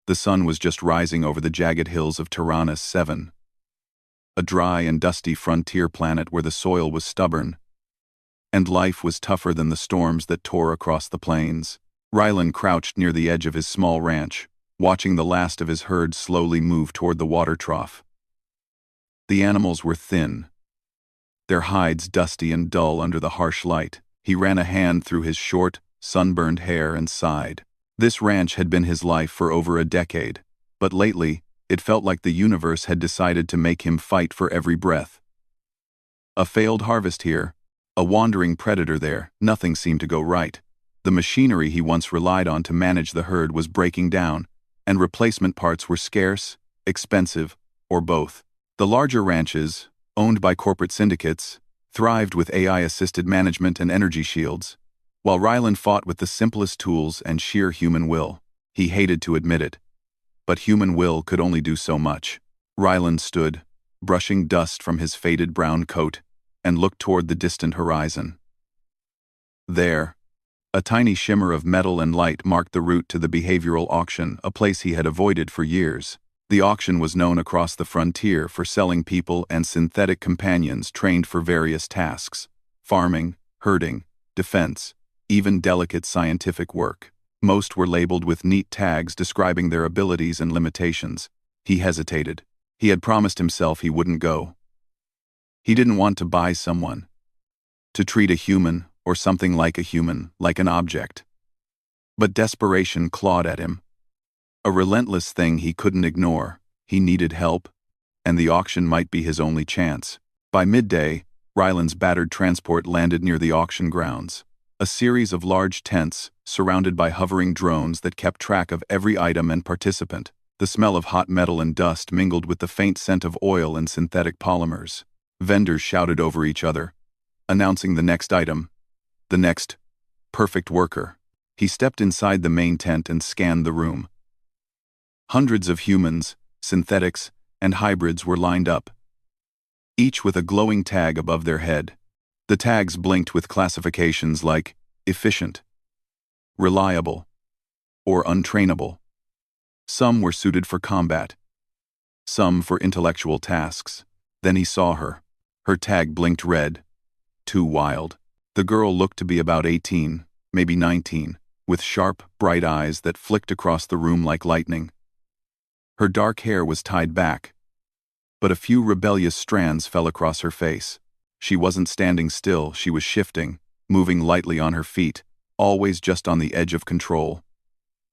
The sun was just rising over the jagged hills of Tyrannus 7, a dry and dusty frontier planet where the soil was stubborn, and life was tougher than the storms that tore across the plains. Rylan crouched near the edge of his small ranch, watching the last of his herd slowly move toward the water trough. The animals were thin, their hides dusty and dull under the harsh light. He ran a hand through his short, sunburned hair and sighed. This ranch had been his life for over a decade, but lately, it felt like the universe had decided to make him fight for every breath. A failed harvest here, a wandering predator there, nothing seemed to go right. The machinery he once relied on to manage the herd was breaking down, and replacement parts were scarce, expensive, or both. The larger ranches, owned by corporate syndicates, thrived with AI-assisted management and energy shields, while Rylan fought with the simplest tools and sheer human will. He hated to admit it, but human will could only do so much. Rylan stood, brushing dust from his faded brown coat, and looked toward the distant horizon. There, a tiny shimmer of metal and light marked the route to the behavioral auction, a place he had avoided for years. The auction was known across the frontier for selling people and synthetic companions trained for various tasks: farming, herding, defense, even delicate scientific work. Most were labeled with neat tags describing their abilities and limitations. He hesitated. He had promised himself he wouldn't go. He didn't want to buy someone, to treat a human, or something like a human, like an object. But desperation clawed at him. A relentless thing he couldn't ignore. He needed help, and the auction might be his only chance. By midday, Rylan's battered transport landed near the auction grounds. A series of large tents, surrounded by hovering drones that kept track of every item and participant. The smell of hot metal and dust mingled with the faint scent of oil and synthetic polymers. Vendors shouted over each other, announcing the next item, the next perfect worker. He stepped inside the main tent and scanned the room. Hundreds of humans, synthetics, and hybrids were lined up, each with a glowing tag above their head. The tags blinked with classifications like efficient, reliable, or untrainable. Some were suited for combat, some for intellectual tasks. Then he saw her. Her tag blinked red. Too wild. The girl looked to be about 18, maybe 19, with sharp, bright eyes that flicked across the room like lightning. Her dark hair was tied back, but a few rebellious strands fell across her face. She wasn't standing still, she was shifting, moving lightly on her feet, always just on the edge of control.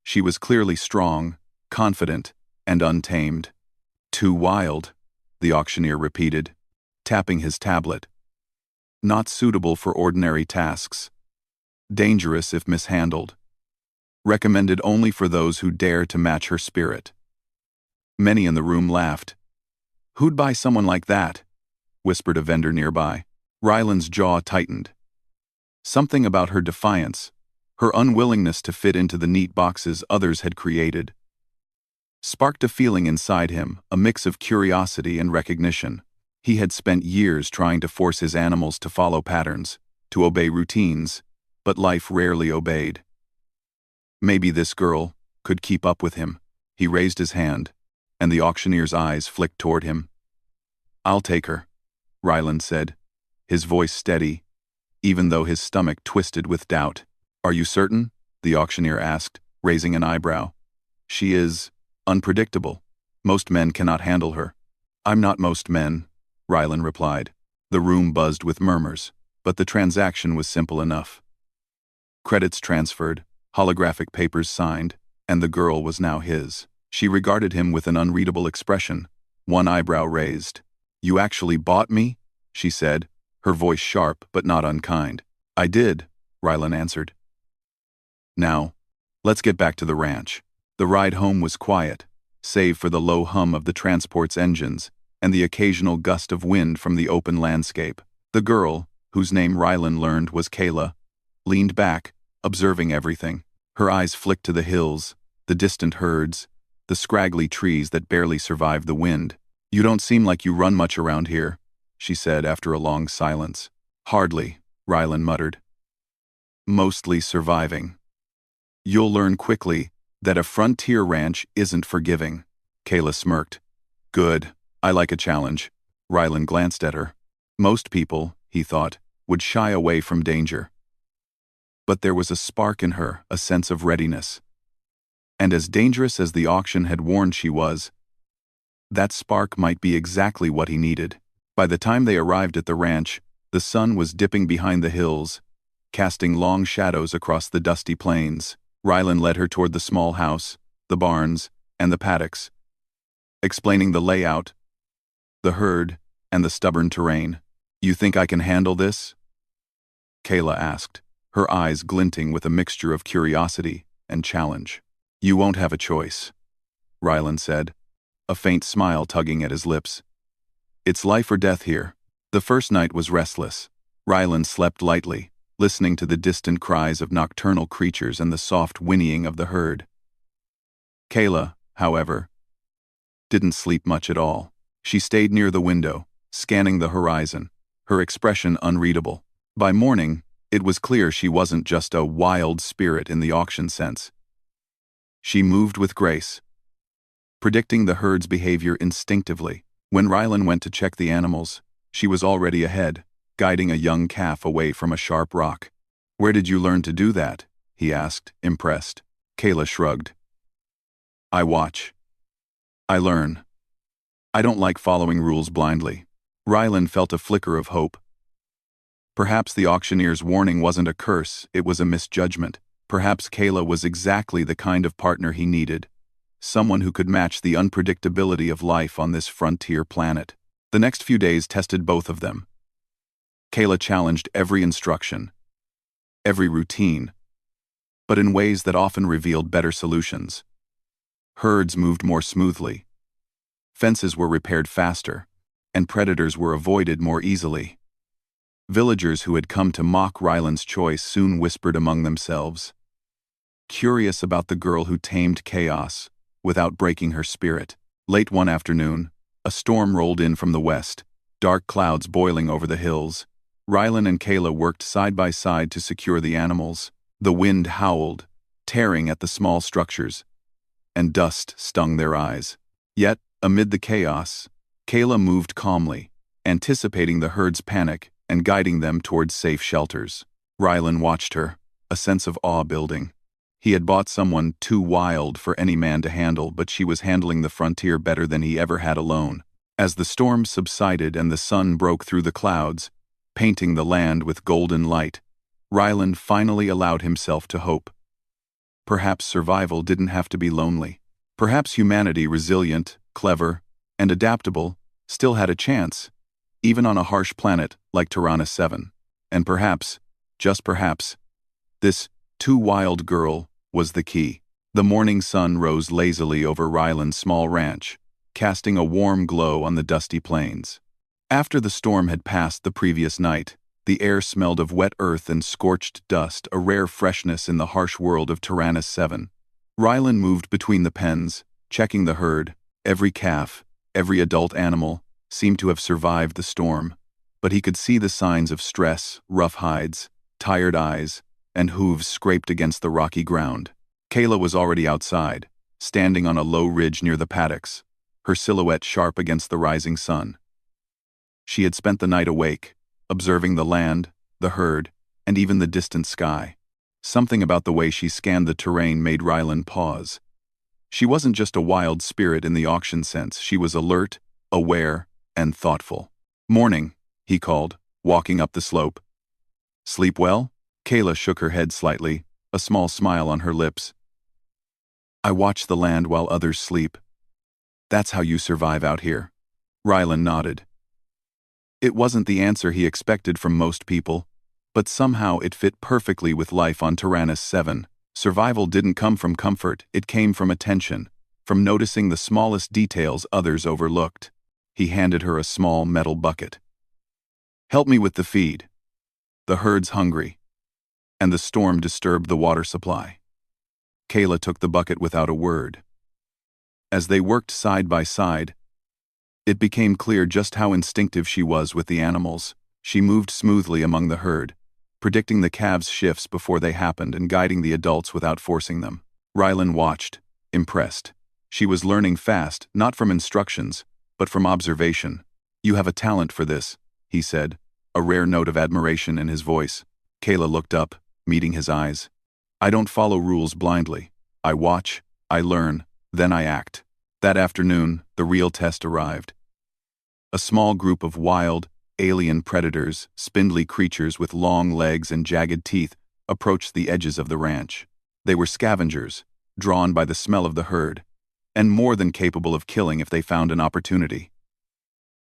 She was clearly strong, confident, and untamed. Too wild, the auctioneer repeated, tapping his tablet. Not suitable for ordinary tasks. Dangerous if mishandled. Recommended only for those who dare to match her spirit. Many in the room laughed. "Who'd buy someone like that?" whispered a vendor nearby. Rylan's jaw tightened. Something about her defiance, her unwillingness to fit into the neat boxes others had created, sparked a feeling inside him, a mix of curiosity and recognition. He had spent years trying to force his animals to follow patterns, to obey routines, but life rarely obeyed. Maybe this girl could keep up with him. He raised his hand, and the auctioneer's eyes flicked toward him. "I'll take her," Rylan said, his voice steady, even though his stomach twisted with doubt. "Are you certain?" the auctioneer asked, raising an eyebrow. "She is unpredictable. Most men cannot handle her." "I'm not most men," Rylan replied. The room buzzed with murmurs, but the transaction was simple enough. Credits transferred, holographic papers signed, and the girl was now his. She regarded him with an unreadable expression, one eyebrow raised. "You actually bought me?" she said, her voice sharp but not unkind. "I did," Rylan answered. "Now, let's get back to the ranch." The ride home was quiet, save for the low hum of the transport's engines and the occasional gust of wind from the open landscape. The girl, whose name Rylan learned was Kayla, leaned back, observing everything. Her eyes flicked to the hills, the distant herds, the scraggly trees that barely survived the wind. "You don't seem like you run much around here," she said after a long silence. "Hardly," Rylan muttered. "Mostly surviving." "You'll learn quickly," That a frontier ranch isn't forgiving. Kayla smirked. Good, I like a challenge. Rylan glanced at her. Most people, he thought, would shy away from danger. But there was a spark in her, a sense of readiness. And as dangerous as the auction had warned she was, that spark might be exactly what he needed. By the time they arrived at the ranch, the sun was dipping behind the hills, casting long shadows across the dusty plains. Rylan led her toward the small house, the barns, and the paddocks, explaining the layout, the herd, and the stubborn terrain. You think I can handle this? Kayla asked, her eyes glinting with a mixture of curiosity and challenge. You won't have a choice, Rylan said, a faint smile tugging at his lips. It's life or death here. The first night was restless. Rylan slept lightly, listening to the distant cries of nocturnal creatures and the soft whinnying of the herd. Kayla, however, didn't sleep much at all. She stayed near the window, scanning the horizon, her expression unreadable. By morning, it was clear she wasn't just a wild spirit in the auction sense. She moved with grace, predicting the herd's behavior instinctively. When Rylan went to check the animals, she was already ahead, guiding a young calf away from a sharp rock. Where did you learn to do that? He asked, impressed. Kayla shrugged. I watch. I learn. I don't like following rules blindly. Rylan felt a flicker of hope. Perhaps the auctioneer's warning wasn't a curse, it was a misjudgment. Perhaps Kayla was exactly the kind of partner he needed, someone who could match the unpredictability of life on this frontier planet. The next few days tested both of them. Kayla challenged every instruction, every routine, but in ways that often revealed better solutions. Herds moved more smoothly. Fences were repaired faster, and predators were avoided more easily. Villagers who had come to mock Rylan's choice soon whispered among themselves, curious about the girl who tamed chaos without breaking her spirit. Late one afternoon, a storm rolled in from the west, dark clouds boiling over the hills. Rylan and Kayla worked side by side to secure the animals. The wind howled, tearing at the small structures, and dust stung their eyes. Yet, amid the chaos, Kayla moved calmly, anticipating the herd's panic and guiding them towards safe shelters. Rylan watched her, a sense of awe building. He had bought someone too wild for any man to handle, but she was handling the frontier better than he ever had alone. As the storm subsided and the sun broke through the clouds, painting the land with golden light, Rylan finally allowed himself to hope. Perhaps survival didn't have to be lonely. Perhaps humanity, resilient, clever, and adaptable, still had a chance, even on a harsh planet like Tyrannus 7. And perhaps, just perhaps, this too wild girl was the key. The morning sun rose lazily over Rylan's small ranch, casting a warm glow on the dusty plains. After the storm had passed the previous night, the air smelled of wet earth and scorched dust, a rare freshness in the harsh world of Tyrannus 7. Rylan moved between the pens, checking the herd. Every calf, every adult animal, seemed to have survived the storm, but he could see the signs of stress, rough hides, tired eyes, and hooves scraped against the rocky ground. Kayla was already outside, standing on a low ridge near the paddocks, her silhouette sharp against the rising sun. She had spent the night awake, observing the land, the herd, and even the distant sky. Something about the way she scanned the terrain made Rylan pause. She wasn't just a wild spirit in the auction sense, she was alert, aware, and thoughtful. Morning, he called, walking up the slope. Sleep well? Kayla shook her head slightly, a small smile on her lips. I watch the land while others sleep. That's how you survive out here. Rylan nodded. It wasn't the answer he expected from most people, but somehow it fit perfectly with life on Tyrannus 7. Survival didn't come from comfort, it came from attention, from noticing the smallest details others overlooked. He handed her a small metal bucket. Help me with the feed. The herd's hungry, and the storm disturbed the water supply. Kayla took the bucket without a word. As they worked side by side, it became clear just how instinctive she was with the animals. She moved smoothly among the herd, predicting the calves' shifts before they happened and guiding the adults without forcing them. Rylan watched, impressed. She was learning fast, not from instructions, but from observation. "You have a talent for this," he said, a rare note of admiration in his voice. Kayla looked up, meeting his eyes. "I don't follow rules blindly. I watch, I learn, then I act." That afternoon, the real test arrived. A small group of wild, alien predators, spindly creatures with long legs and jagged teeth, approached the edges of the ranch. They were scavengers, drawn by the smell of the herd, and more than capable of killing if they found an opportunity.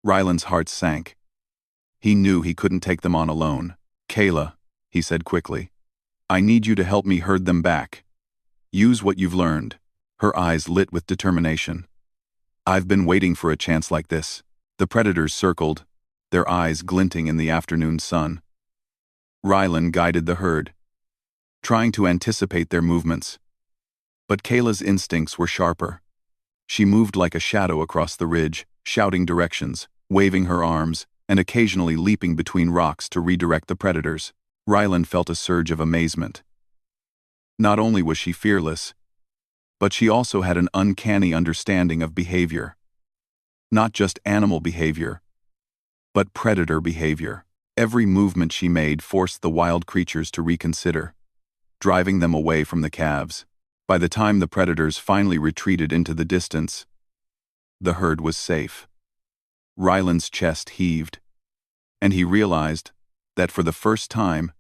Rylan's heart sank. He knew he couldn't take them on alone. "Kayla," he said quickly, "I need you to help me herd them back. Use what you've learned." Her eyes lit with determination. "I've been waiting for a chance like this." The predators circled, their eyes glinting in the afternoon sun. Rylan guided the herd, trying to anticipate their movements. But Kayla's instincts were sharper. She moved like a shadow across the ridge, shouting directions, waving her arms, and occasionally leaping between rocks to redirect the predators. Rylan felt a surge of amazement. Not only was she fearless, but she also had an uncanny understanding of behavior. Not just animal behavior, but predator behavior. Every movement she made forced the wild creatures to reconsider, driving them away from the calves. By the time the predators finally retreated into the distance, the herd was safe. Rylan's chest heaved, and he realized that for the first time,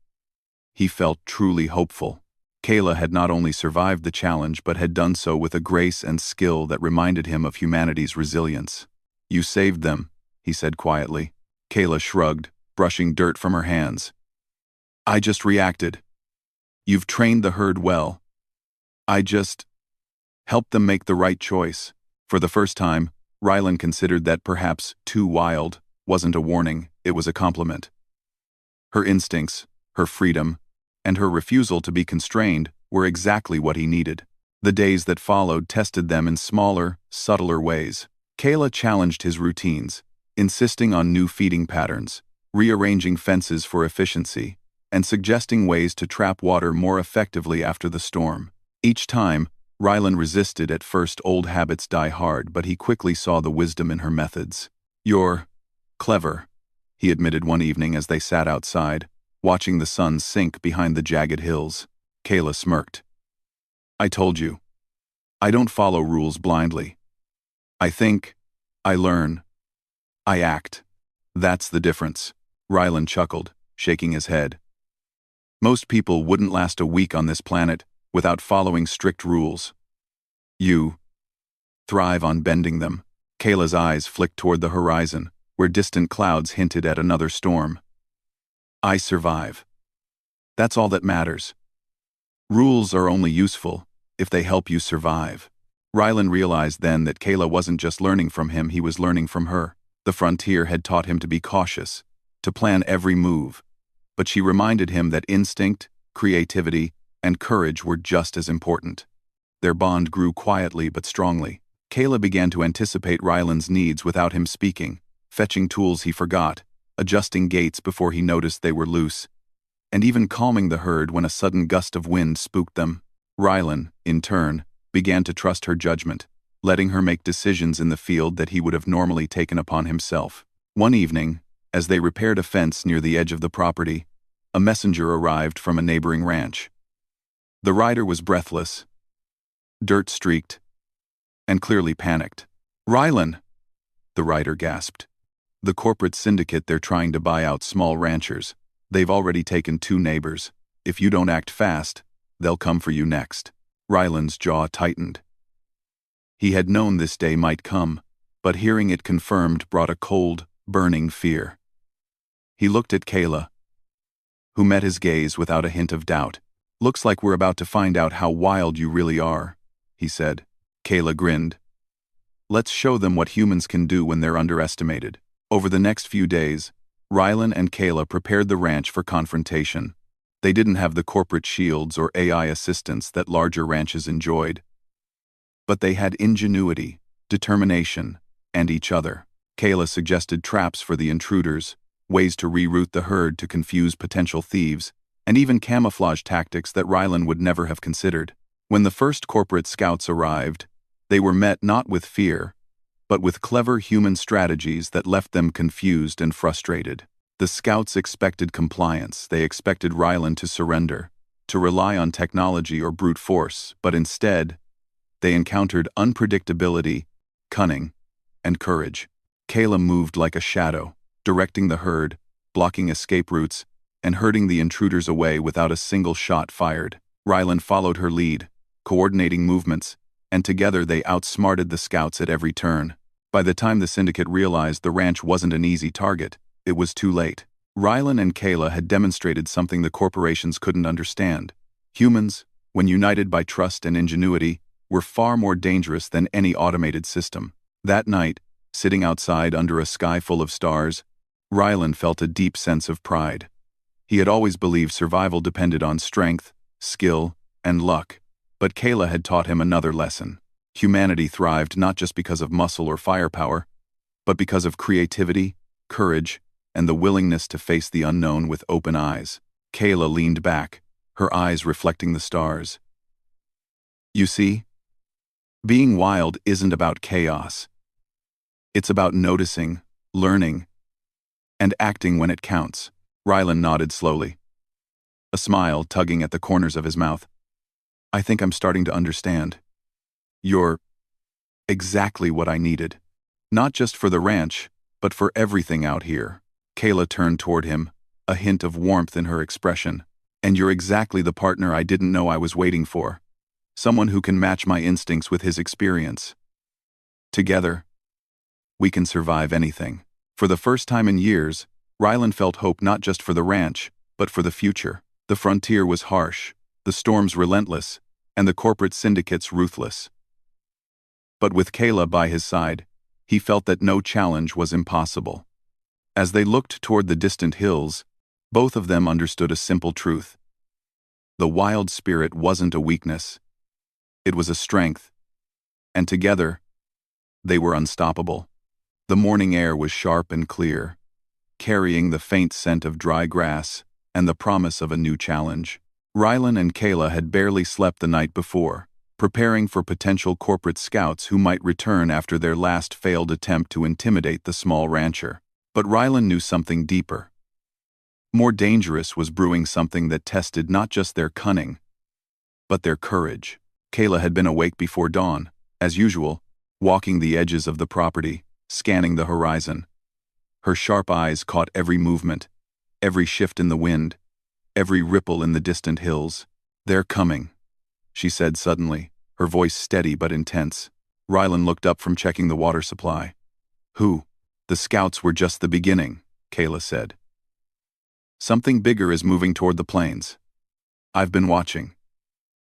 he felt truly hopeful. Kayla had not only survived the challenge but had done so with a grace and skill that reminded him of humanity's resilience. "You saved them," he said quietly. Kayla shrugged, brushing dirt from her hands. "I just reacted. You've trained the herd well. I just helped them make the right choice." For the first time, Rylan considered that perhaps "too wild" wasn't a warning, it was a compliment. Her instincts, her freedom, and her refusal to be constrained were exactly what he needed. The days that followed tested them in smaller, subtler ways. Kayla challenged his routines, insisting on new feeding patterns, rearranging fences for efficiency, and suggesting ways to trap water more effectively after the storm. Each time, Rylan resisted. At first, old habits die hard, but he quickly saw the wisdom in her methods. "You're clever," he admitted one evening as they sat outside, watching the sun sink behind the jagged hills. Kayla smirked. "I told you. I don't follow rules blindly. I think, I learn, I act. That's the difference." Rylan chuckled, shaking his head. "Most people wouldn't last a week on this planet without following strict rules. You thrive on bending them." Kayla's eyes flicked toward the horizon, where distant clouds hinted at another storm. "I survive. That's all that matters. Rules are only useful if they help you survive." Rylan realized then that Kayla wasn't just learning from him, he was learning from her. The frontier had taught him to be cautious, to plan every move, but she reminded him that instinct, creativity, and courage were just as important. Their bond grew quietly but strongly. Kayla began to anticipate Rylan's needs without him speaking, fetching tools he forgot, adjusting gaits before he noticed they were loose, and even calming the herd when a sudden gust of wind spooked them. Rylan, in turn, began to trust her judgment, letting her make decisions in the field that he would have normally taken upon himself. One evening, as they repaired a fence near the edge of the property, a messenger arrived from a neighboring ranch. The rider was breathless, dirt-streaked, and clearly panicked. "Rylan!" the rider gasped. "The corporate syndicate, they're trying to buy out small ranchers. They've already taken 2 neighbors. If you don't act fast, they'll come for you next." Rylan's jaw tightened. He had known this day might come, but hearing it confirmed brought a cold, burning fear. He looked at Kayla, who met his gaze without a hint of doubt. "Looks like we're about to find out how wild you really are," he said. Kayla grinned. "Let's show them what humans can do when they're underestimated." Over the next few days, Rylan and Kayla prepared the ranch for confrontation. They didn't have the corporate shields or AI assistance that larger ranches enjoyed, but they had ingenuity, determination, and each other. Kayla suggested traps for the intruders, ways to reroute the herd to confuse potential thieves, and even camouflage tactics that Rylan would never have considered. When the first corporate scouts arrived, they were met not with fear, but with clever human strategies that left them confused and frustrated. The scouts expected compliance. They expected Rylan to surrender, to rely on technology or brute force, but instead, they encountered unpredictability, cunning, and courage. Kayla moved like a shadow, directing the herd, blocking escape routes, and herding the intruders away without a single shot fired. Rylan followed her lead, coordinating movements, and together they outsmarted the scouts at every turn. By the time the syndicate realized the ranch wasn't an easy target, it was too late. Rylan and Kayla had demonstrated something the corporations couldn't understand. Humans, when united by trust and ingenuity, were far more dangerous than any automated system. That night, sitting outside under a sky full of stars, Rylan felt a deep sense of pride. He had always believed survival depended on strength, skill, and luck, but Kayla had taught him another lesson. Humanity thrived not just because of muscle or firepower, but because of creativity, courage, and the willingness to face the unknown with open eyes. Kayla leaned back, her eyes reflecting the stars. You see, being wild isn't about chaos. It's about noticing, learning, and acting when it counts. Rylan nodded slowly, a smile tugging at the corners of his mouth. I think I'm starting to understand. You're exactly what I needed. Not just for the ranch, but for everything out here. Kayla turned toward him, a hint of warmth in her expression. And you're exactly the partner I didn't know I was waiting for. Someone who can match my instincts with his experience. Together, we can survive anything. For the first time in years, Rylan felt hope not just for the ranch, but for the future. The frontier was harsh, the storms relentless, and the corporate syndicates ruthless. But with Kayla by his side, he felt that no challenge was impossible. As they looked toward the distant hills, both of them understood a simple truth. The wild spirit wasn't a weakness. It was a strength. And together, they were unstoppable. The morning air was sharp and clear, carrying the faint scent of dry grass and the promise of a new challenge. Rylan and Kayla had barely slept the night before, preparing for potential corporate scouts who might return after their last failed attempt to intimidate the small rancher. But Rylan knew something deeper. More dangerous was brewing, something that tested not just their cunning, but their courage. Kayla had been awake before dawn, as usual, walking the edges of the property, scanning the horizon. Her sharp eyes caught every movement, every shift in the wind, every ripple in the distant hills. They're coming, she said suddenly, her voice steady but intense. Rylan looked up from checking the water supply. Who? The scouts were just the beginning, Kayla said. Something bigger is moving toward the plains. I've been watching.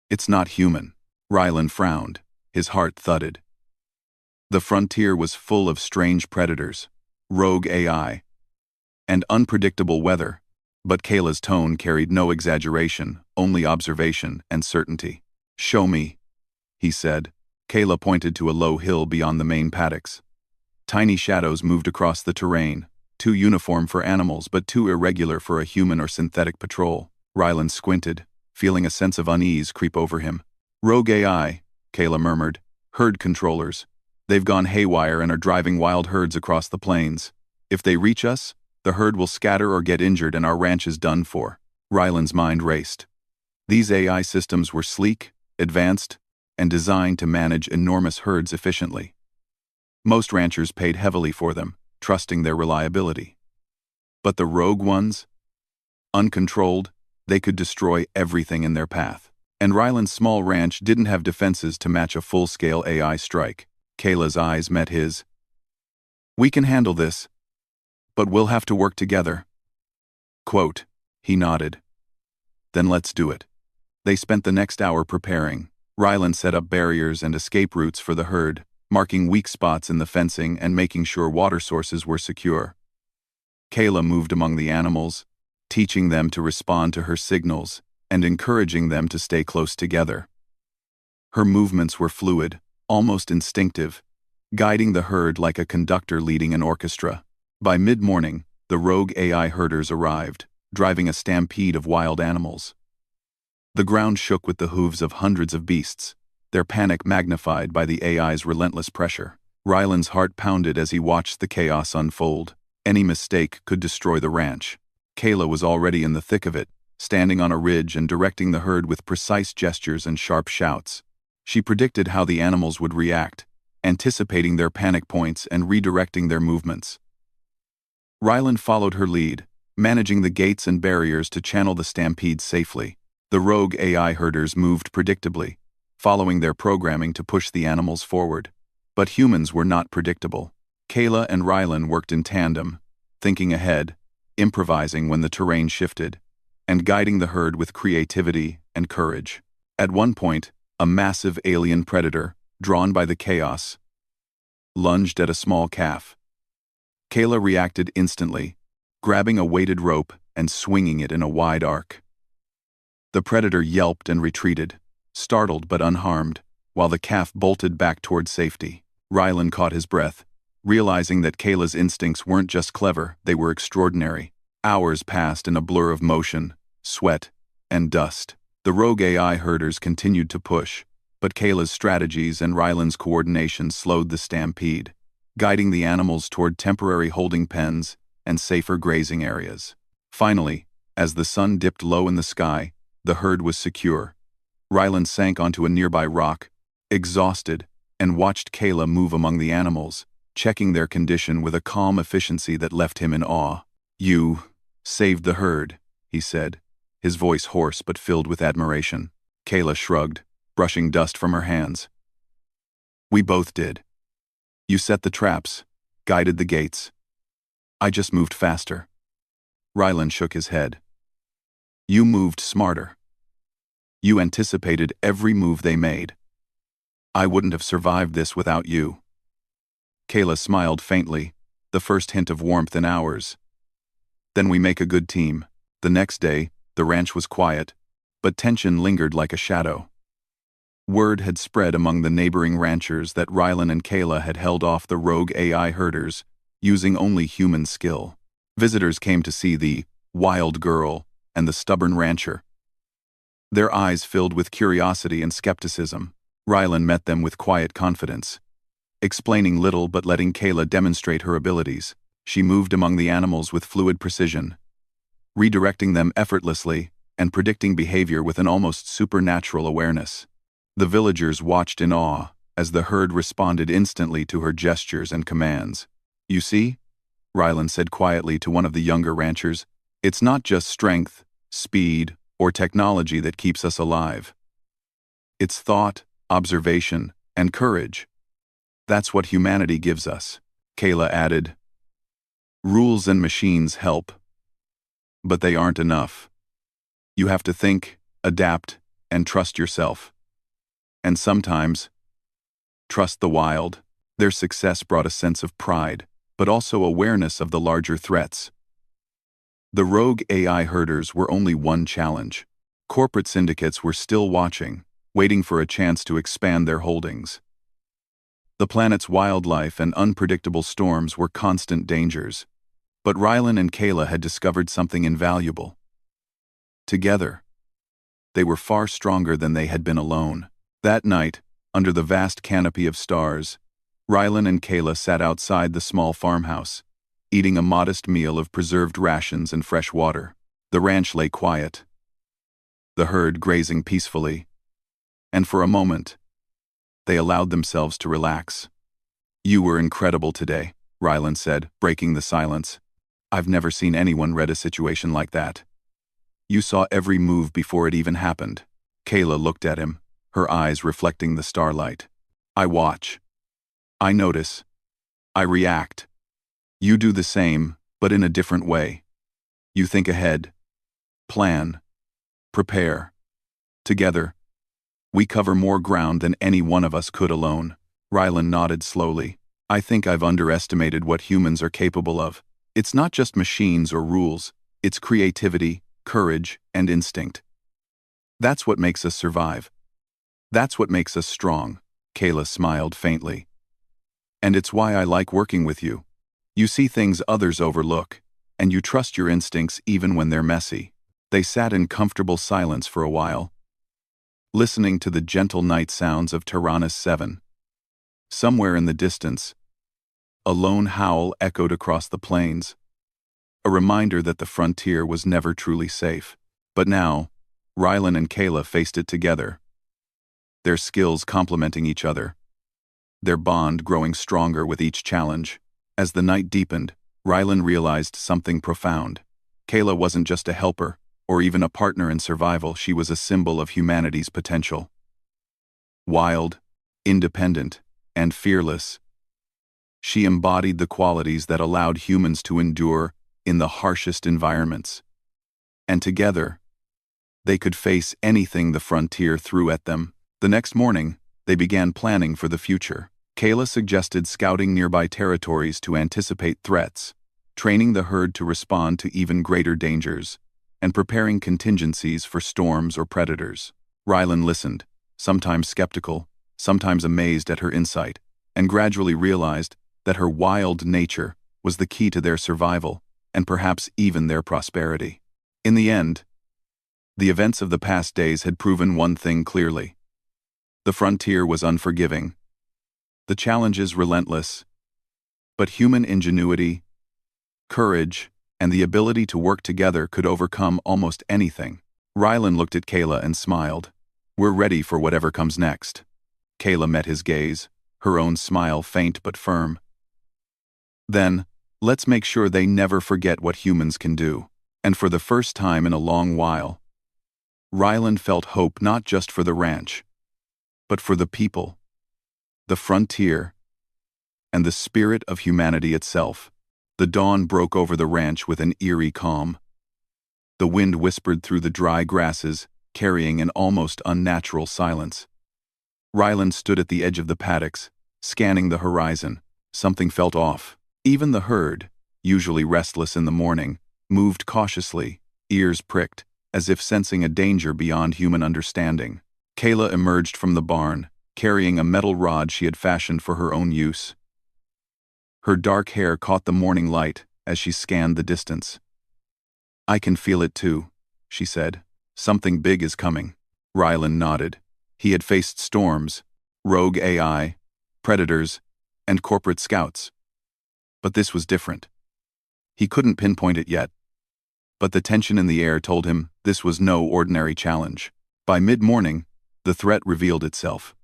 It's not human. Rylan frowned, his heart thudded. The frontier was full of strange predators, rogue AI, and unpredictable weather, but Kayla's tone carried no exaggeration, only observation and certainty. Show me, he said. Kayla pointed to a low hill beyond the main paddocks. Tiny shadows moved across the terrain, too uniform for animals but too irregular for a human or synthetic patrol. Rylan squinted, feeling a sense of unease creep over him. Rogue AI, Kayla murmured. Herd controllers. They've gone haywire and are driving wild herds across the plains. If they reach us, the herd will scatter or get injured and our ranch is done for. Rylan's mind raced. These AI systems were sleek, advanced, and designed to manage enormous herds efficiently. Most ranchers paid heavily for them, trusting their reliability. But the rogue ones? Uncontrolled, they could destroy everything in their path. And Rylan's small ranch didn't have defenses to match a full-scale AI strike. Kayla's eyes met his. We can handle this, but we'll have to work together. Quote, he nodded. Then let's do it. They spent the next hour preparing. Rylan set up barriers and escape routes for the herd, marking weak spots in the fencing and making sure water sources were secure. Kayla moved among the animals, teaching them to respond to her signals and encouraging them to stay close together. Her movements were fluid, almost instinctive, guiding the herd like a conductor leading an orchestra. By mid-morning, the rogue AI herders arrived, driving a stampede of wild animals. The ground shook with the hooves of hundreds of beasts, their panic magnified by the AI's relentless pressure. Ryland's heart pounded as he watched the chaos unfold. Any mistake could destroy the ranch. Kayla was already in the thick of it, standing on a ridge and directing the herd with precise gestures and sharp shouts. She predicted how the animals would react, anticipating their panic points and redirecting their movements. Ryland followed her lead, managing the gates and barriers to channel the stampede safely. The rogue AI herders moved predictably, following their programming to push the animals forward. But humans were not predictable. Kayla and Ryland worked in tandem, thinking ahead, improvising when the terrain shifted, and guiding the herd with creativity and courage. At one point, a massive alien predator, drawn by the chaos, lunged at a small calf. Kayla reacted instantly, grabbing a weighted rope and swinging it in a wide arc. The predator yelped and retreated, startled but unharmed, while the calf bolted back toward safety. Ryland caught his breath, realizing that Kayla's instincts weren't just clever, they were extraordinary. Hours passed in a blur of motion, sweat, and dust. The rogue AI herders continued to push, but Kayla's strategies and Ryland's coordination slowed the stampede, guiding the animals toward temporary holding pens and safer grazing areas. Finally, as the sun dipped low in the sky, the herd was secure. Ryland sank onto a nearby rock, exhausted, and watched Kayla move among the animals, checking their condition with a calm efficiency that left him in awe. "You saved the herd," he said, his voice hoarse but filled with admiration. Kayla shrugged, brushing dust from her hands. "We both did. You set the traps, guided the gates. I just moved faster." Ryland shook his head. "You moved smarter. You anticipated every move they made. I wouldn't have survived this without you." Kayla smiled faintly, the first hint of warmth in hours. "Then we make a good team." The next day, the ranch was quiet, but tension lingered like a shadow. Word had spread among the neighboring ranchers that Ryland and Kayla had held off the rogue AI herders, using only human skill. Visitors came to see the wild girl and the stubborn rancher, their eyes filled with curiosity and skepticism. Ryland met them with quiet confidence, explaining little but letting Kayla demonstrate her abilities. She moved among the animals with fluid precision, redirecting them effortlessly and predicting behavior with an almost supernatural awareness. The villagers watched in awe as the herd responded instantly to her gestures and commands. "You see," Ryland said quietly to one of the younger ranchers, "it's not just strength, speed, or technology that keeps us alive. It's thought, observation, and courage. That's what humanity gives us." Kayla added, "Rules and machines help, but they aren't enough. You have to think, adapt, and trust yourself. And sometimes, trust the wild." Their success brought a sense of pride, but also awareness of the larger threats. The rogue AI herders were only one challenge. Corporate syndicates were still watching, waiting for a chance to expand their holdings. The planet's wildlife and unpredictable storms were constant dangers, but Ryland and Kayla had discovered something invaluable. Together, they were far stronger than they had been alone. That night, under the vast canopy of stars, Ryland and Kayla sat outside the small farmhouse, eating a modest meal of preserved rations and fresh water. The ranch lay quiet, the herd grazing peacefully, and for a moment, they allowed themselves to relax. "You were incredible today," Ryland said, breaking the silence. "I've never seen anyone read a situation like that. You saw every move before it even happened." Kayla looked at him, her eyes reflecting the starlight. "I watch. I notice. I react. You do the same, but in a different way. You think ahead, plan, prepare. Together, we cover more ground than any one of us could alone." Ryland nodded slowly. "I think I've underestimated what humans are capable of. It's not just machines or rules, it's creativity, courage, and instinct. That's what makes us survive. That's what makes us strong." Kayla smiled faintly. "And it's why I like working with you. You see things others overlook, and you trust your instincts even when they're messy." They sat in comfortable silence for a while, listening to the gentle night sounds of Tyrannus 7. Somewhere in the distance, a lone howl echoed across the plains, a reminder that the frontier was never truly safe. But now, Rylan and Kayla faced it together, their skills complementing each other, their bond growing stronger with each challenge. As the night deepened, Rylan realized something profound. Kayla wasn't just a helper, or even a partner in survival, she was a symbol of humanity's potential. Wild, independent, and fearless, she embodied the qualities that allowed humans to endure in the harshest environments. And together, they could face anything the frontier threw at them. The next morning, they began planning for the future. Kayla suggested scouting nearby territories to anticipate threats, training the herd to respond to even greater dangers, and preparing contingencies for storms or predators. Rylan listened, sometimes skeptical, sometimes amazed at her insight, and gradually realized that her wild nature was the key to their survival and perhaps even their prosperity. In the end, the events of the past days had proven one thing clearly. The frontier was unforgiving, the challenges relentless, but human ingenuity, courage, and the ability to work together could overcome almost anything. Rylan looked at Kayla and smiled. "We're ready for whatever comes next." Kayla met his gaze, her own smile faint but firm. "Then, let's make sure they never forget what humans can do." And for the first time in a long while, Rylan felt hope not just for the ranch, but for the people, the frontier, and the spirit of humanity itself. The dawn broke over the ranch with an eerie calm. The wind whispered through the dry grasses, carrying an almost unnatural silence. Rylan stood at the edge of the paddocks, scanning the horizon. Something felt off. Even the herd, usually restless in the morning, moved cautiously, ears pricked, as if sensing a danger beyond human understanding. Kayla emerged from the barn, carrying a metal rod she had fashioned for her own use. Her dark hair caught the morning light as she scanned the distance. "I can feel it too," she said. "Something big is coming." Rylan nodded. He had faced storms, rogue AI, predators, and corporate scouts. But this was different. He couldn't pinpoint it yet, but the tension in the air told him this was no ordinary challenge. By mid-morning, the threat revealed itself.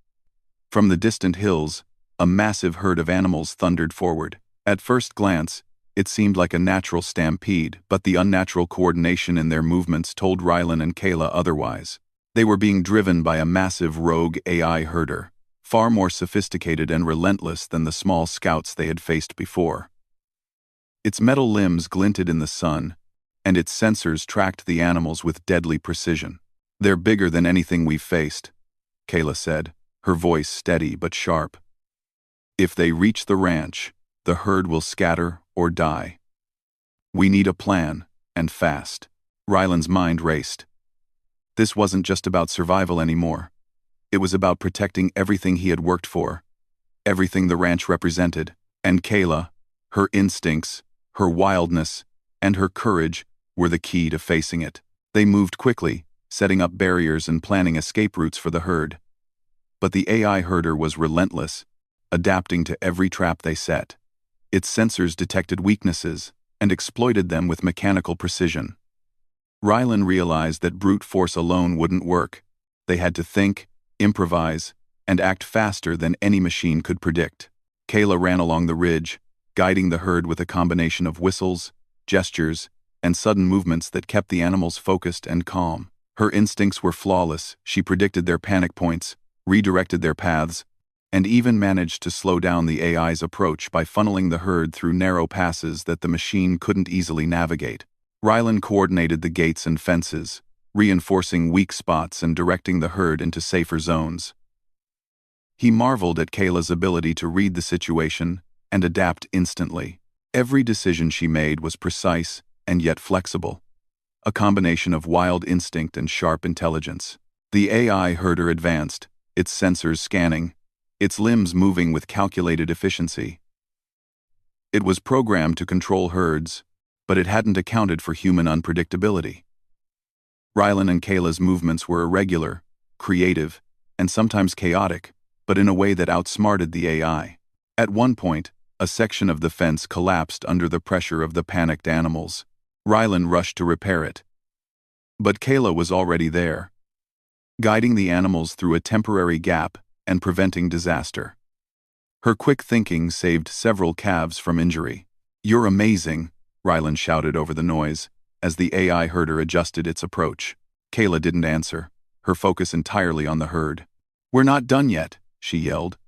From the distant hills, a massive herd of animals thundered forward. At first glance, it seemed like a natural stampede, but the unnatural coordination in their movements told Rylan and Kayla otherwise. They were being driven by a massive rogue AI herder, far more sophisticated and relentless than the small scouts they had faced before. Its metal limbs glinted in the sun, and its sensors tracked the animals with deadly precision. "They're bigger than anything we've faced," Kayla said, her voice steady but sharp. "If they reach the ranch, the herd will scatter or die. We need a plan, and fast." Rylan's mind raced. This wasn't just about survival anymore. It was about protecting everything he had worked for, everything the ranch represented, and Kayla, her instincts, her wildness, and her courage were the key to facing it. They moved quickly, setting up barriers and planning escape routes for the herd. But the AI herder was relentless, adapting to every trap they set. Its sensors detected weaknesses and exploited them with mechanical precision. Rylan realized that brute force alone wouldn't work. They had to think, improvise, and act faster than any machine could predict. Kayla ran along the ridge, guiding the herd with a combination of whistles, gestures, and sudden movements that kept the animals focused and calm. Her instincts were flawless. She predicted their panic points, redirected their paths, and even managed to slow down the AI's approach by funneling the herd through narrow passes that the machine couldn't easily navigate. Rylan coordinated the gates and fences, reinforcing weak spots and directing the herd into safer zones. He marveled at Kayla's ability to read the situation and adapt instantly. Every decision she made was precise and yet flexible, a combination of wild instinct and sharp intelligence. The AI herder advanced, its sensors scanning, its limbs moving with calculated efficiency. It was programmed to control herds, but it hadn't accounted for human unpredictability. Rylan and Kayla's movements were irregular, creative, and sometimes chaotic, but in a way that outsmarted the AI. At one point, a section of the fence collapsed under the pressure of the panicked animals. Rylan rushed to repair it. But Kayla was already there, guiding the animals through a temporary gap and preventing disaster. Her quick thinking saved several calves from injury. "You're amazing," Rylan shouted over the noise, as the AI herder adjusted its approach. Kayla didn't answer, her focus entirely on the herd. "We're not done yet," she yelled,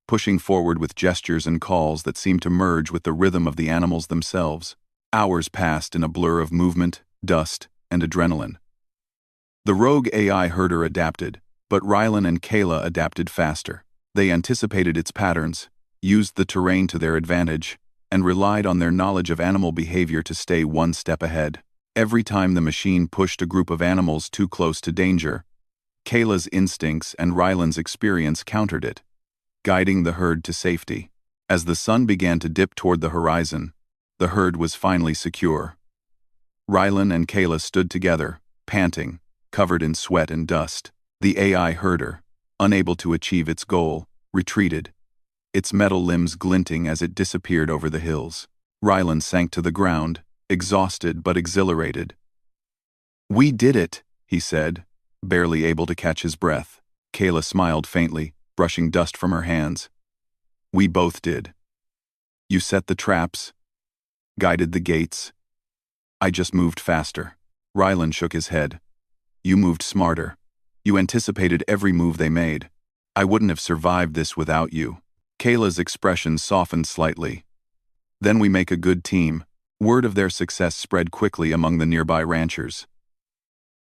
pushing forward with gestures and calls that seemed to merge with the rhythm of the animals themselves. Hours passed in a blur of movement, dust, and adrenaline. The rogue AI herder adapted, but Rylan and Kayla adapted faster. They anticipated its patterns, used the terrain to their advantage, and relied on their knowledge of animal behavior to stay one step ahead. Every time the machine pushed a group of animals too close to danger, Kayla's instincts and Rylan's experience countered it, guiding the herd to safety. As the sun began to dip toward the horizon, the herd was finally secure. Rylan and Kayla stood together, panting, covered in sweat and dust. The AI herder, unable to achieve its goal, retreated, its metal limbs glinting as it disappeared over the hills. Rylan sank to the ground, exhausted but exhilarated. "We did it," he said, barely able to catch his breath. Kayla smiled faintly, brushing dust from her hands. "We both did. You set the traps, guided the gates. I just moved faster." Rylan shook his head. "You moved smarter. You anticipated every move they made. I wouldn't have survived this without you." Kayla's expression softened slightly. "Then we make a good team." Word of their success spread quickly among the nearby ranchers.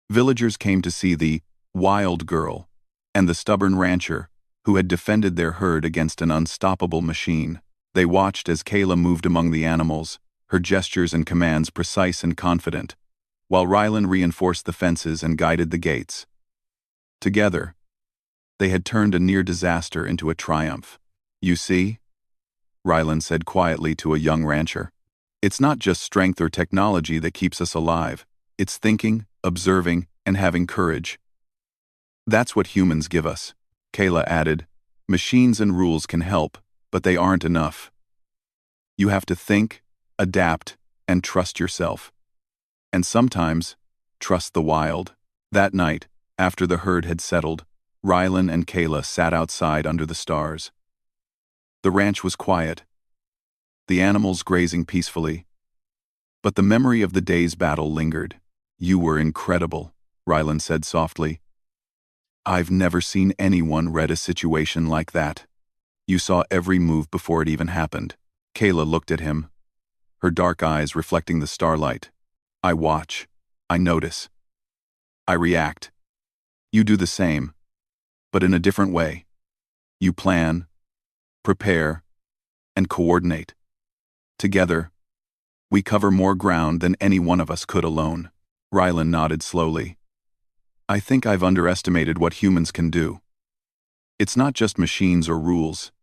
Villagers came to see the wild girl and the stubborn rancher who had defended their herd against an unstoppable machine. They watched as Kayla moved among the animals, her gestures and commands precise and confident, while Rylan reinforced the fences and guided the gates. Together, they had turned a near disaster into a triumph. "You see," Rylan said quietly to a young rancher, "it's not just strength or technology that keeps us alive. It's thinking, observing, and having courage. That's what humans give us." Kayla added, "Machines and rules can help, but they aren't enough. You have to think, adapt, and trust yourself. And sometimes, trust the wild." That night, after the herd had settled, Rylan and Kayla sat outside under the stars. The ranch was quiet, the animals grazing peacefully, but the memory of the day's battle lingered. "You were incredible," Rylan said softly. "I've never seen anyone read a situation like that. You saw every move before it even happened." Kayla looked at him, her dark eyes reflecting the starlight. "I watch, I notice, I react. You do the same, but in a different way. You plan, prepare, and coordinate. Together, we cover more ground than any one of us could alone." Rylan nodded slowly. "I think I've underestimated what humans can do. It's not just machines or rules.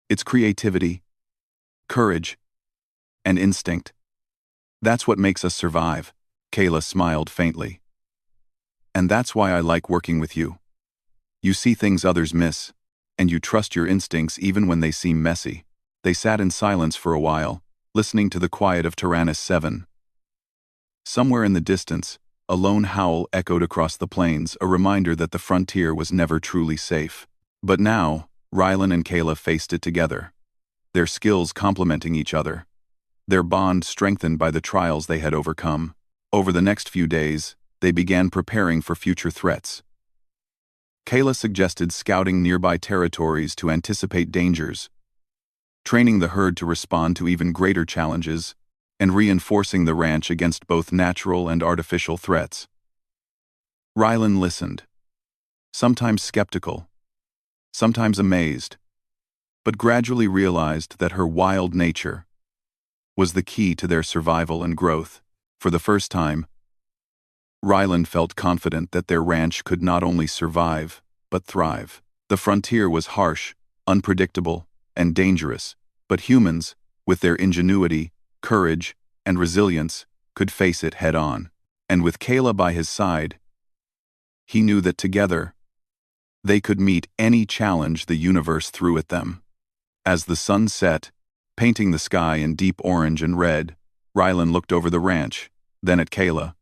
It's creativity, courage, and instinct. That's what makes us survive." Kayla smiled faintly. "And that's why I like working with you. You see things others miss, and you trust your instincts even when they seem messy." They sat in silence for a while, listening to the quiet of Tyrannus 7. Somewhere in the distance, a lone howl echoed across the plains, a reminder that the frontier was never truly safe. But now, Rylan and Kayla faced it together, their skills complementing each other, their bond strengthened by the trials they had overcome. Over the next few days, they began preparing for future threats. Kayla suggested scouting nearby territories to anticipate dangers, training the herd to respond to even greater challenges, and reinforcing the ranch against both natural and artificial threats. Rylan listened, sometimes skeptical, sometimes amazed, but gradually realized that her wild nature was the key to their survival and growth. For the first time, Rylan felt confident that their ranch could not only survive, but thrive. The frontier was harsh, unpredictable, and dangerous, but humans, with their ingenuity, courage, and resilience, could face it head-on. And with Kayla by his side, he knew that together, They could meet any challenge the universe threw at them. As the sun set, painting the sky in deep orange and red, Rylan looked over the ranch, then at Kayla.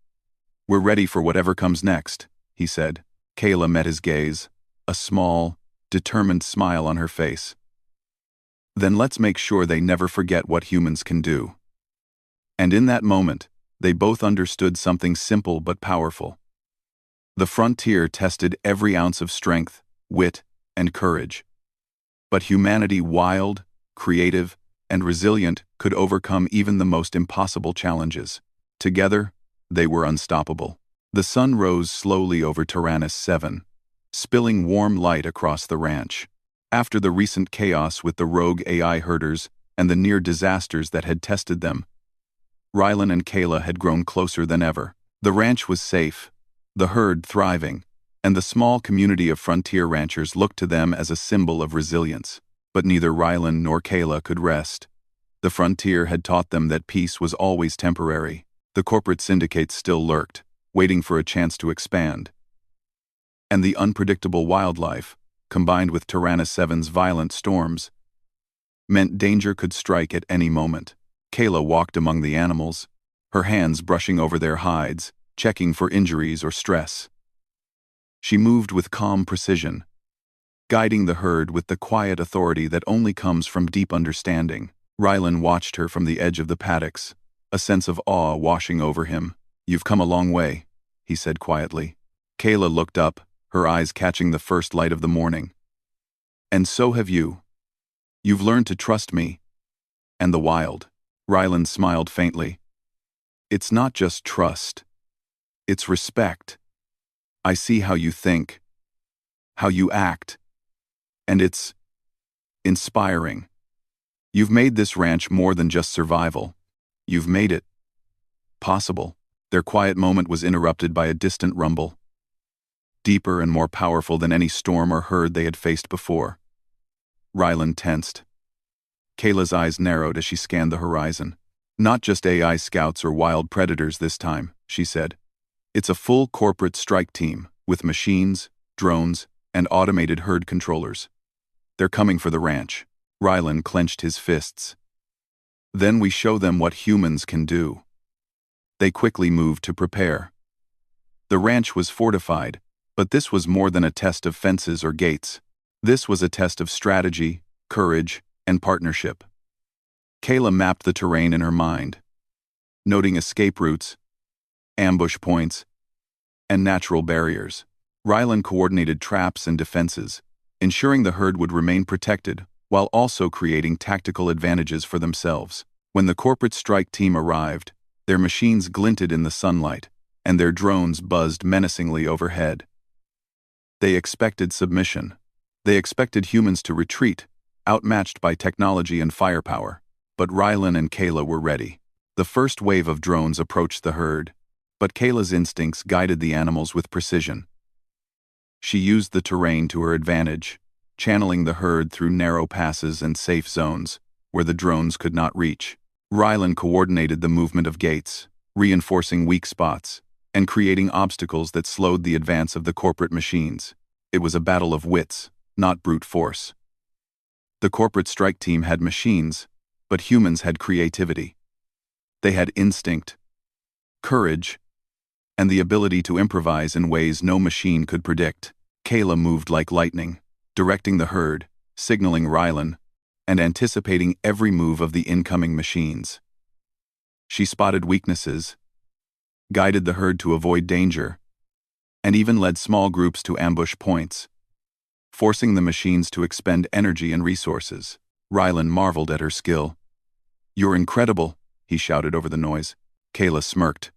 "We're ready for whatever comes next," he said. Kayla met his gaze, a small, determined smile on her face. "Then let's make sure they never forget what humans can do." And in that moment, they both understood something simple but powerful. The frontier tested every ounce of strength, wit, and courage. But humanity, wild, creative, and resilient, could overcome even the most impossible challenges. Together, they were unstoppable. The sun rose slowly over Tyrannus 7, spilling warm light across the ranch. After the recent chaos with the rogue AI herders and the near disasters that had tested them, Rylan and Kayla had grown closer than ever. The ranch was safe, the herd thriving, and the small community of frontier ranchers looked to them as a symbol of resilience. But neither Rylan nor Kayla could rest. The frontier had taught them that peace was always temporary. The corporate syndicates still lurked, waiting for a chance to expand. And the unpredictable wildlife, combined with Tyrannus 7's violent storms, meant danger could strike at any moment. Kayla walked among the animals, her hands brushing over their hides, checking for injuries or stress. She moved with calm precision, guiding the herd with the quiet authority that only comes from deep understanding. Rylan watched her from the edge of the paddocks, a sense of awe washing over him. "You've come a long way," he said quietly. Kayla looked up, her eyes catching the first light of the morning. "And so have you. You've learned to trust me and the wild." Rylan smiled faintly. "It's not just trust. It's respect. I see how you think, how you act, and it's inspiring. You've made this ranch more than just survival. You've made it possible." Their quiet moment was interrupted by a distant rumble, deeper and more powerful than any storm or herd they had faced before. Rylan tensed. Kayla's eyes narrowed as she scanned the horizon. "Not just AI scouts or wild predators this time," she said. "It's a full corporate strike team, with machines, drones, and automated herd controllers. They're coming for the ranch." Rylan clenched his fists. "Then we show them what humans can do." They quickly moved to prepare. The ranch was fortified, but this was more than a test of fences or gates. This was a test of strategy, courage, and partnership. Kayla mapped the terrain in her mind, noting escape routes, ambush points, and natural barriers. Rylan coordinated traps and defenses, ensuring the herd would remain protected while also creating tactical advantages for themselves. When the corporate strike team arrived, their machines glinted in the sunlight, and their drones buzzed menacingly overhead. They expected submission. They expected humans to retreat, outmatched by technology and firepower. But Rylan and Kayla were ready. The first wave of drones approached the herd, but Kayla's instincts guided the animals with precision. She used the terrain to her advantage, channeling the herd through narrow passes and safe zones where the drones could not reach. Rylan coordinated the movement of gates, reinforcing weak spots, and creating obstacles that slowed the advance of the corporate machines. It was a battle of wits, not brute force. The corporate strike team had machines, but humans had creativity. They had instinct, courage, and the ability to improvise in ways no machine could predict. Kayla moved like lightning, directing the herd, signaling Rylan, and anticipating every move of the incoming machines. She spotted weaknesses, guided the herd to avoid danger, and even led small groups to ambush points, forcing the machines to expend energy and resources. Rylan marveled at her skill. "You're incredible," he shouted over the noise. Kayla smirked.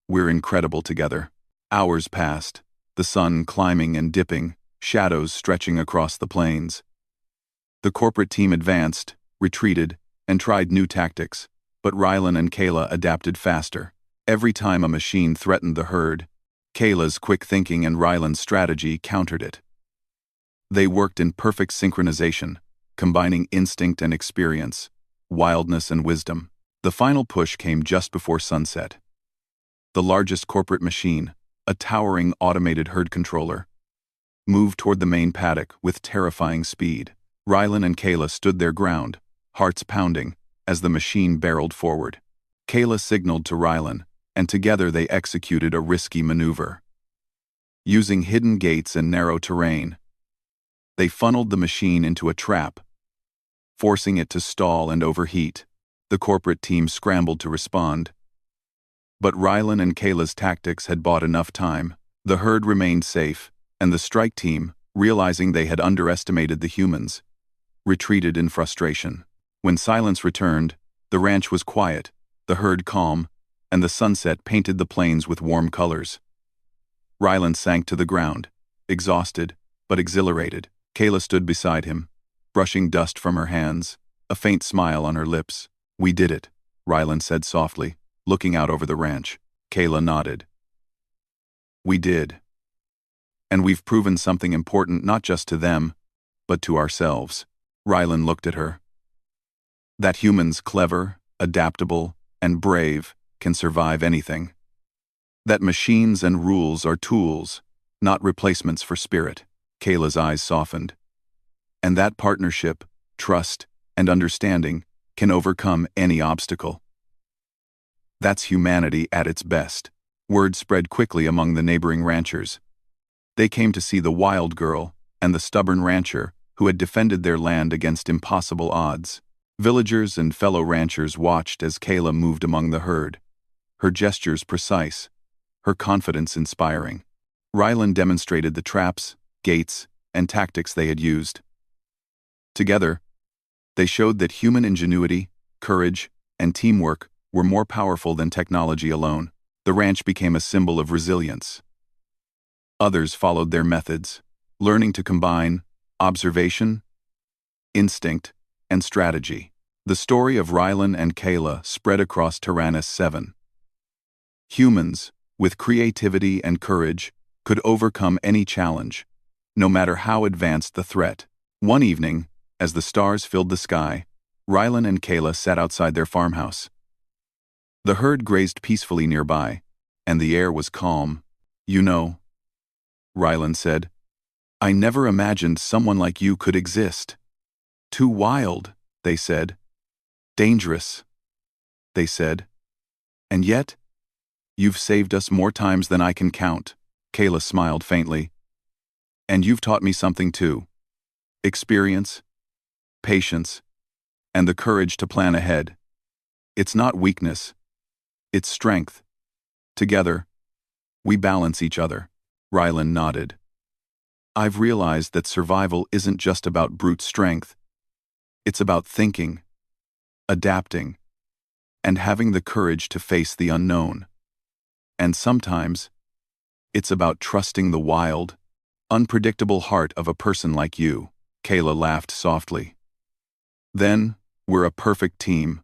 "We're incredible together." Hours passed, the sun climbing and dipping, shadows stretching across the plains. The corporate team advanced, retreated, and tried new tactics, but Rylan and Kayla adapted faster. Every time a machine threatened the herd, Kayla's quick thinking and Rylan's strategy countered it. They worked in perfect synchronization, combining instinct and experience, wildness and wisdom. The final push came just before sunset. The largest corporate machine, a towering automated herd controller, moved toward the main paddock with terrifying speed. Rylan and Kayla stood their ground, hearts pounding, as the machine barreled forward. Kayla signaled to Rylan, and together they executed a risky maneuver. Using hidden gates and narrow terrain, they funneled the machine into a trap, forcing it to stall and overheat. The corporate team scrambled to respond, but Rylan and Kayla's tactics had bought enough time. The herd remained safe, and the strike team, realizing they had underestimated the humans, retreated in frustration. When silence returned, the ranch was quiet, the herd calm, and the sunset painted the plains with warm colors. Rylan sank to the ground, exhausted but exhilarated. Kayla stood beside him, brushing dust from her hands, a faint smile on her lips. "We did it," Rylan said softly, looking out over the ranch. Kayla nodded. "We did. And we've proven something important not just to them, but to ourselves." Rylan looked at her. "That humans clever, adaptable, and brave can survive anything. That machines and rules are tools, not replacements for spirit." Kayla's eyes softened. "And that partnership, trust, and understanding can overcome any obstacle. That's humanity at its best." Word spread quickly among the neighboring ranchers. They came to see the wild girl and the stubborn rancher who had defended their land against impossible odds. Villagers and fellow ranchers watched as Kayla moved among the herd, her gestures precise, her confidence inspiring. Rylan demonstrated the traps, gates, and tactics they had used. Together, they showed that human ingenuity, courage, and teamwork were more powerful than technology alone. The ranch became a symbol of resilience. Others followed their methods, learning to combine observation, instinct, and strategy. The story of Rylan and Kayla spread across Tyrannus 7. Humans, with creativity and courage, could overcome any challenge, no matter how advanced the threat. One evening, as the stars filled the sky, Rylan and Kayla sat outside their farmhouse. The herd grazed peacefully nearby, and the air was calm. "You know," Rylan said, "I never imagined someone like you could exist. Too wild," they said. "Dangerous," they said. "And yet, you've saved us more times than I can count." Kayla smiled faintly. "And you've taught me something too. Experience, patience, and the courage to plan ahead. It's not weakness, it's strength. Together, we balance each other." Rylan nodded. "I've realized that survival isn't just about brute strength. It's about thinking, adapting, and having the courage to face the unknown. And sometimes, it's about trusting the wild, unpredictable heart of a person like you." Kayla laughed softly. "Then, we're a perfect team.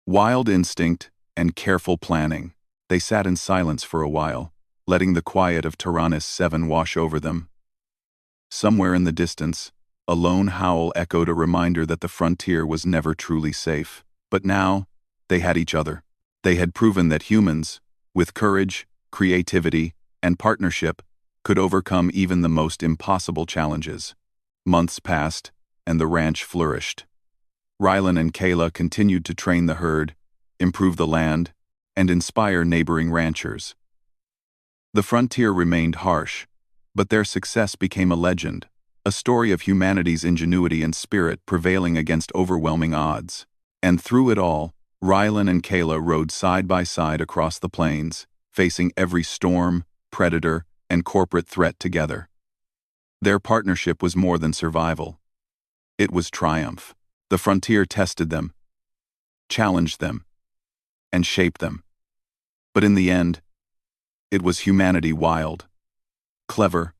Wild instinct and careful planning." They sat in silence for a while, letting the quiet of Tyrannus 7 wash over them. Somewhere in the distance, a lone howl echoed a reminder that the frontier was never truly safe. But now, they had each other. They had proven that humans, with courage, creativity, and partnership, could overcome even the most impossible challenges. Months passed, and the ranch flourished. Rylan and Kayla continued to train the herd, improve the land, and inspire neighboring ranchers. The frontier remained harsh, but their success became a legend, a story of humanity's ingenuity and spirit prevailing against overwhelming odds. And through it all, Rylan and Kayla rode side by side across the plains, facing every storm, predator, and corporate threat together. Their partnership was more than survival. It was triumph. The frontier tested them, challenged them, and shaped them. But in the end, it was humanity wild, clever,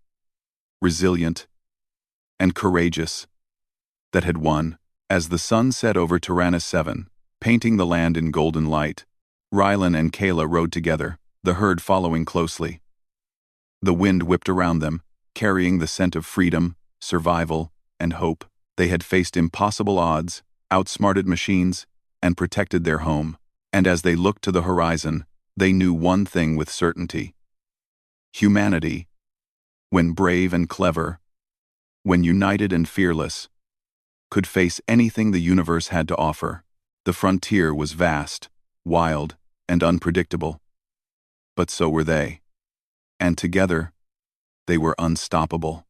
resilient, and courageous that had won. As the sun set over Tyrannus 7, painting the land in golden light, Rylan and Kayla rode together, the herd following closely. The wind whipped around them, carrying the scent of freedom, survival, and hope. They had faced impossible odds, outsmarted machines, and protected their home. And as they looked to the horizon, they knew one thing with certainty. Humanity, when brave and clever, when united and fearless, could face anything the universe had to offer. The frontier was vast, wild, and unpredictable. But so were they. And together, they were unstoppable.